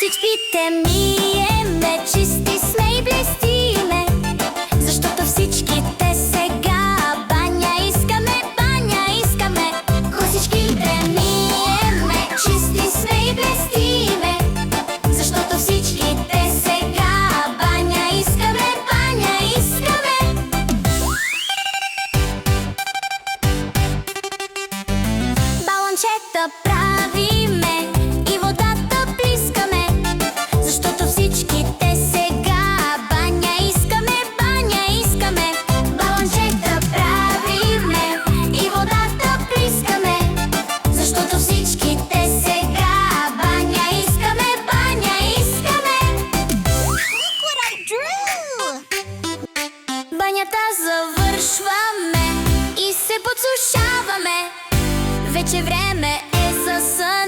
Всичките миеме, чисти сме и блестиме, защото всичките сега баня искаме, баня искаме. Косичките миеме, чисти сме и блестиме, защото всичките сега баня искаме, баня искаме. Балончета правиме и водата плискаме, защото всичките сега баня искаме, баня искаме. Балончета правиме и водата плискаме, защото всичките сега баня искаме, баня искаме. Look what I drew! Банята завършваме и се подсушаваме. Вече време е за сън.